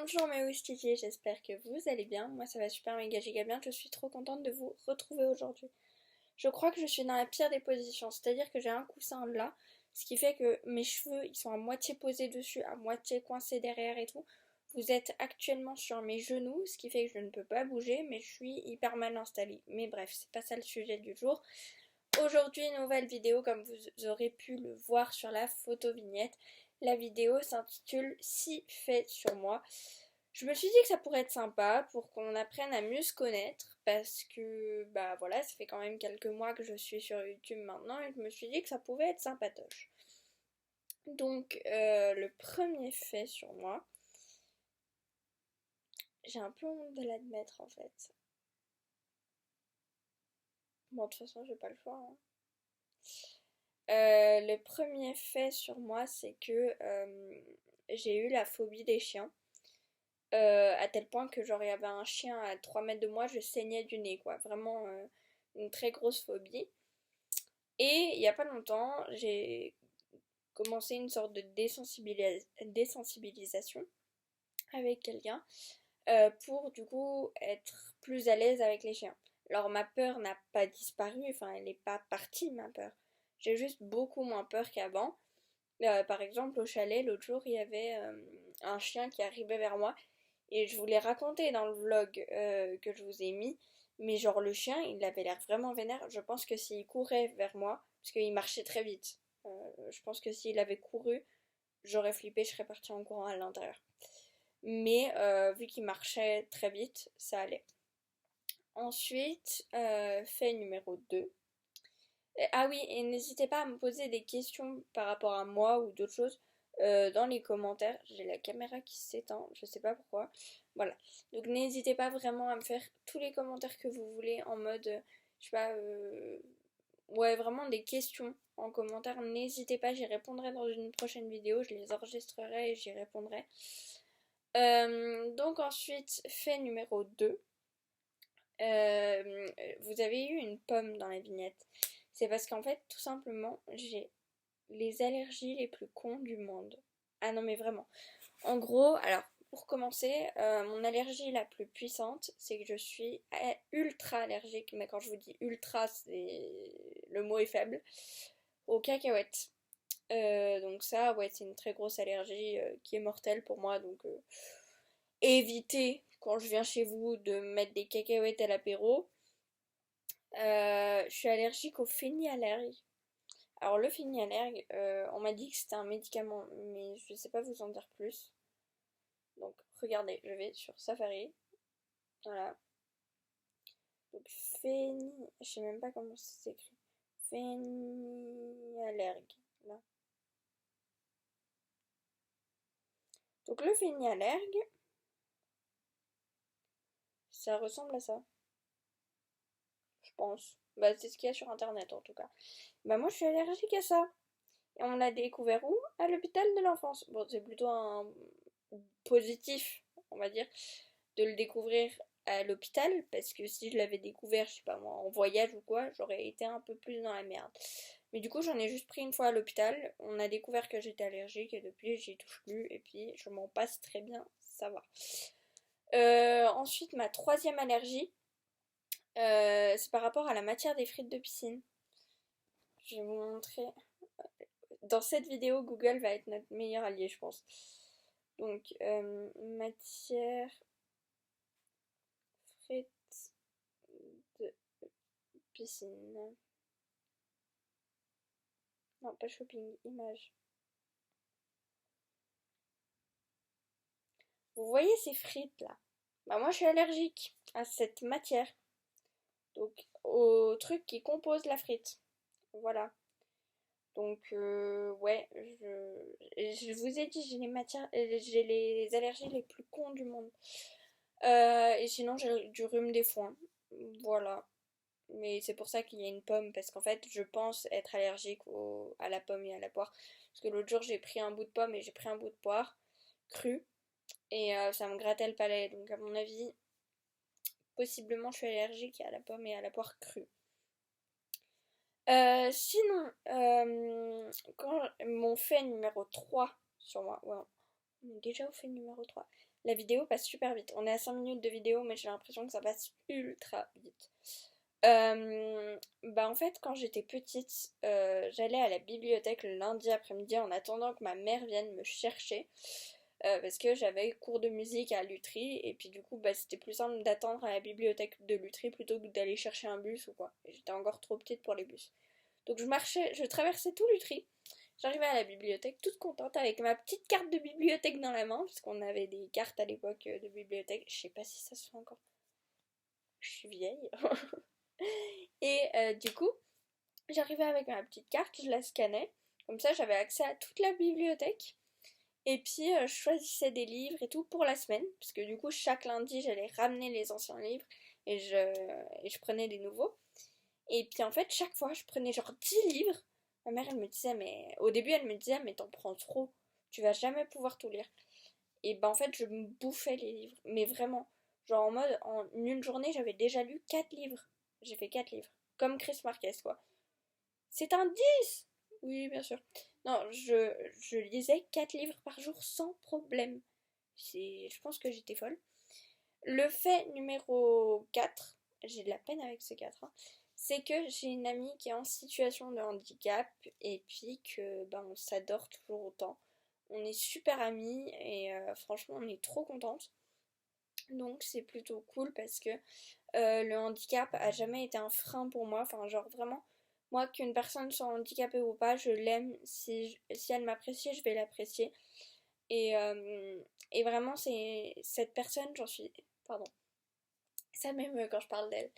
Bonjour mes Ouistiti, j'espère que vous allez bien. Moi ça va super méga giga bien, je suis trop contente de vous retrouver aujourd'hui. Je crois que je suis dans la pire des positions, c'est-à-dire que j'ai un coussin là, ce qui fait que mes cheveux ils sont à moitié posés dessus, à moitié coincés derrière et tout. Vous êtes actuellement sur mes genoux, ce qui fait que je ne peux pas bouger, mais je suis hyper mal installée. Mais bref, c'est pas ça le sujet du jour. Aujourd'hui, nouvelle vidéo, comme vous aurez pu le voir sur la photo vignette. La vidéo s'intitule 6 faits sur moi. Je me suis dit que ça pourrait être sympa pour qu'on apprenne à mieux se connaître parce que bah voilà, ça fait quand même quelques mois que je suis sur YouTube maintenant et je me suis dit que ça pouvait être sympatoche. Donc le premier fait sur moi, j'ai un peu honte de l'admettre en fait. Bon, de toute façon, j'ai pas le choix, hein. Le premier fait sur moi, c'est que j'ai eu la phobie des chiens. À tel point que genre il y avait un chien à 3 mètres de moi, je saignais du nez, quoi. Vraiment une très grosse phobie. Et il y a pas longtemps, j'ai commencé une sorte de désensibilisation avec quelqu'un pour du coup être plus à l'aise avec les chiens. Alors ma peur n'a pas disparu, enfin elle n'est pas partie ma peur. J'ai juste beaucoup moins peur qu'avant. Par exemple au chalet l'autre jour il y avait un chien qui arrivait vers moi et je vous l'ai raconté dans le vlog que je vous ai mis, mais genre le chien il avait l'air vraiment vénère. Je pense que s'il courait vers moi, parce qu'il marchait très vite, je pense que s'il avait couru j'aurais flippé, je serais partie en courant à l'intérieur. Mais vu qu'il marchait très vite, ça allait. Ensuite, fait numéro 2. Ah oui, et n'hésitez pas à me poser des questions par rapport à moi ou d'autres choses dans les commentaires. J'ai la caméra qui s'éteint, je sais pas pourquoi. Voilà. Donc n'hésitez pas vraiment à me faire tous les commentaires que vous voulez en mode, je sais pas, ouais, vraiment des questions en commentaire. N'hésitez pas, j'y répondrai dans une prochaine vidéo. Je les enregistrerai et j'y répondrai. Donc ensuite, fait numéro 2. Vous avez eu une pomme dans la vignette. C'est parce qu'en fait, tout simplement, j'ai les allergies les plus cons du monde. Ah non mais vraiment. En gros, alors pour commencer, mon allergie la plus puissante, c'est que je suis ultra allergique, mais quand je vous dis ultra, le mot est faible, aux cacahuètes. Donc ça, ouais, c'est une très grosse allergie qui est mortelle pour moi, donc évitez quand je viens chez vous de mettre des cacahuètes à l'apéro. Je suis allergique au Fénialergue. Alors le Fénialergue, on m'a dit que c'était un médicament, mais je sais pas vous en dire plus. Donc regardez, je vais sur Safari. Voilà. Donc je sais même pas comment ça s'écrit. Fénialergue. Là. Donc le Fénialergue, ça ressemble à ça. Je pense. Bah c'est ce qu'il y a sur internet en tout cas. Bah moi je suis allergique à ça. Et on l'a découvert où? À l'hôpital de l'enfance. Bon, c'est plutôt un positif, on va dire, de le découvrir à l'hôpital, parce que si je l'avais découvert, je sais pas moi, en voyage ou quoi, j'aurais été un peu plus dans la merde. Mais du coup, j'en ai juste pris une fois à l'hôpital, on a découvert que j'étais allergique et depuis, j'y touche plus, et puis je m'en passe très bien, ça va. Ensuite, ma troisième allergie, c'est par rapport à la matière des frites de piscine. Je vais vous montrer. Dans cette vidéo, Google va être notre meilleur allié, je pense. Donc, matière, frites de piscine. Non, pas shopping, image. Vous voyez ces frites là? Bah moi je suis allergique à cette matière. Donc au truc qui compose la frite. Voilà. Donc ouais, je vous ai dit, j'ai les matières, j'ai les allergies les plus cons du monde. Et sinon j'ai du rhume des foins. Voilà. Mais c'est pour ça qu'il y a une pomme, parce qu'en fait je pense être allergique à la pomme et à la poire. Parce que l'autre jour j'ai pris un bout de pomme et j'ai pris un bout de poire cru. Et ça me grattait le palais. Donc à mon avis, possiblement je suis allergique à la pomme et à la poire crue. Sinon, quand mon fait numéro 3 sur moi, ouais, On est déjà au fait numéro 3. La vidéo passe super vite. On est à 5 minutes de vidéo, mais j'ai l'impression que ça passe ultra vite. En fait, quand j'étais petite, j'allais à la bibliothèque le lundi après-midi en attendant que ma mère vienne me chercher. Parce que j'avais cours de musique à Lutry, et puis du coup, c'était plus simple d'attendre à la bibliothèque de Lutry plutôt que d'aller chercher un bus ou quoi. Et j'étais encore trop petite pour les bus. Donc je traversais tout Lutry. J'arrivais à la bibliothèque toute contente avec ma petite carte de bibliothèque dans la main, parce qu'on avait des cartes à l'époque de bibliothèque. Je sais pas si ça se fait encore. Je suis vieille. Et du coup, j'arrivais avec ma petite carte, je la scannais. Comme ça, j'avais accès à toute la bibliothèque. Et puis, je choisissais des livres et tout pour la semaine. Parce que du coup, chaque lundi, j'allais ramener les anciens livres et je prenais des nouveaux. Et puis, en fait, chaque fois, je prenais genre 10 livres. Ma mère, elle me disait, mais au début, elle me disait, mais t'en prends trop. Tu vas jamais pouvoir tout lire. Et en fait, je me bouffais les livres. Mais vraiment. Genre, en mode, en une journée, j'avais déjà lu 4 livres. J'ai fait 4 livres. Comme Chris Marquez, quoi. C'est un 10. Oui, bien sûr. Non, je lisais 4 livres par jour sans problème. Je pense que j'étais folle. Le fait numéro 4, j'ai de la peine avec ce 4, hein, c'est que j'ai une amie qui est en situation de handicap et puis que on s'adore toujours autant. On est super amis et franchement on est trop contentes. Donc c'est plutôt cool parce que le handicap a jamais été un frein pour moi. Enfin genre vraiment, moi qu'une personne soit handicapée ou pas, je l'aime. Si elle m'apprécie, je vais l'apprécier. Et vraiment c'est cette personne, j'en suis... Pardon. Ça m'émeut quand je parle d'elle.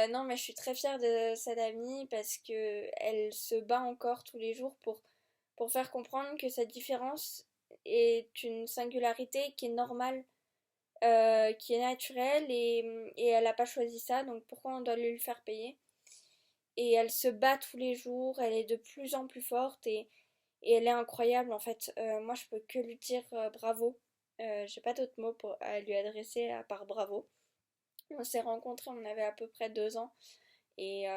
Non, mais je suis très fière de cette amie parce que elle se bat encore tous les jours pour faire comprendre que cette différence est une singularité qui est normale, qui est naturelle et elle n'a pas choisi ça, donc pourquoi on doit lui le faire payer? Et elle se bat tous les jours, elle est de plus en plus forte et elle est incroyable en fait. Moi je peux que lui dire bravo. J'ai pas d'autres mots à lui adresser à part bravo. On s'est rencontrés, on avait à peu près 2 ans. Et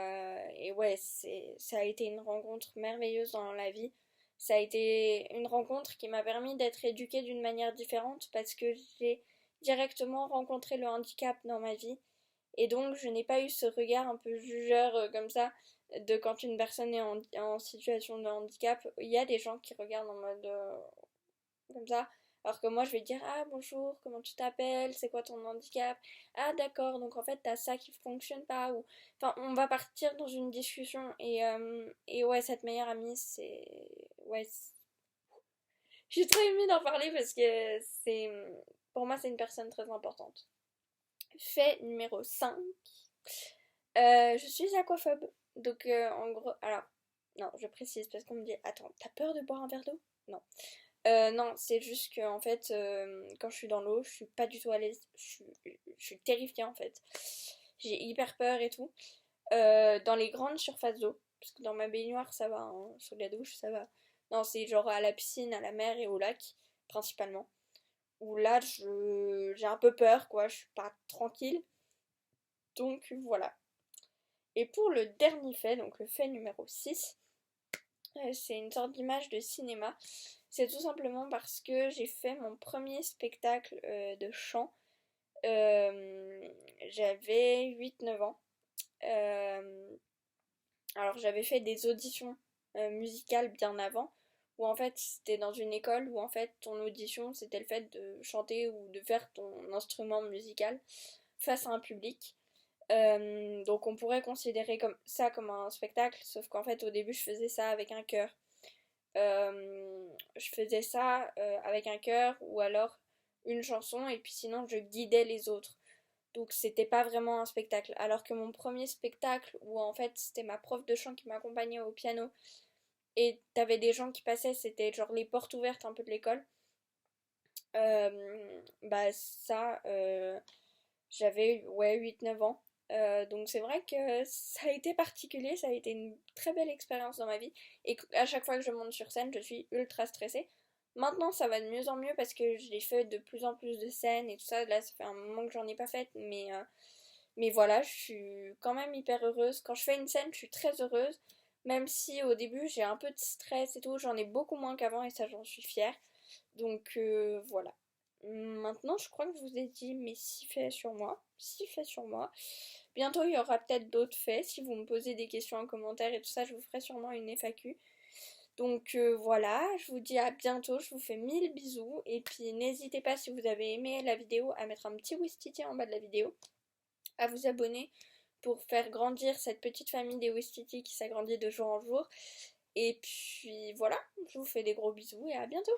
ouais, ça a été une rencontre merveilleuse dans la vie. Ça a été une rencontre qui m'a permis d'être éduquée d'une manière différente parce que j'ai directement rencontré le handicap dans ma vie. Et donc, je n'ai pas eu ce regard un peu jugeur comme ça de quand une personne est en situation de handicap. Il y a des gens qui regardent en mode comme ça. Alors que moi, je vais dire, ah bonjour, comment tu t'appelles, c'est quoi ton handicap? Ah d'accord, donc en fait, t'as ça qui fonctionne pas. Ou... Enfin, on va partir dans une discussion. Et ouais, cette meilleure amie, c'est... Ouais, j'ai trop aimé d'en parler parce que c'est... Pour moi, c'est une personne très importante. Fait numéro 5. Je suis aquaphobe. Donc, en gros... Alors, non, je précise parce qu'on me dit, attends, t'as peur de boire un verre d'eau? Non. Non, c'est juste que en fait, quand je suis dans l'eau, je suis pas du tout à l'aise. Je suis terrifiée en fait. J'ai hyper peur et tout. Dans les grandes surfaces d'eau, parce que dans ma baignoire ça va, hein, sous la douche ça va. Non, c'est genre à la piscine, à la mer et au lac, principalement. Où là, j'ai un peu peur, quoi. Je suis pas tranquille. Donc voilà. Et pour le dernier fait, donc le fait numéro 6, c'est une sorte d'image de cinéma. C'est tout simplement parce que j'ai fait mon premier spectacle de chant. J'avais 8-9 ans. Euh, alors j'avais fait des auditions musicales bien avant, où en fait c'était dans une école où en fait ton audition c'était le fait de chanter ou de faire ton instrument musical face à un public. Donc on pourrait considérer comme ça comme un spectacle, sauf qu'en fait au début je faisais ça avec un chœur. Je faisais ça avec un chœur ou alors une chanson et puis sinon je guidais les autres. Donc c'était pas vraiment un spectacle. Alors que mon premier spectacle où en fait c'était ma prof de chant qui m'accompagnait au piano et t'avais des gens qui passaient, c'était genre les portes ouvertes un peu de l'école. Ça, j'avais ouais 8-9 ans. Donc c'est vrai que ça a été particulier, ça a été une très belle expérience dans ma vie. Et à chaque fois que je monte sur scène, je suis ultra stressée. Maintenant ça va de mieux en mieux parce que j'ai fait de plus en plus de scènes et tout ça. Là ça fait un moment que j'en ai pas fait, mais voilà, je suis quand même hyper heureuse. Quand je fais une scène, je suis très heureuse. Même si au début j'ai un peu de stress et tout, j'en ai beaucoup moins qu'avant et ça j'en suis fière. Donc voilà. Maintenant, je crois que je vous ai dit mes 6 faits sur moi. 6 faits sur moi. Bientôt, il y aura peut-être d'autres faits. Si vous me posez des questions en commentaire et tout ça, je vous ferai sûrement une FAQ. Donc voilà, je vous dis à bientôt, je vous fais 1000 bisous. Et puis n'hésitez pas, si vous avez aimé la vidéo, à mettre un petit Wistiti en bas de la vidéo, à vous abonner pour faire grandir cette petite famille des Wistiti qui s'agrandit de jour en jour. Et puis voilà, je vous fais des gros bisous et à bientôt.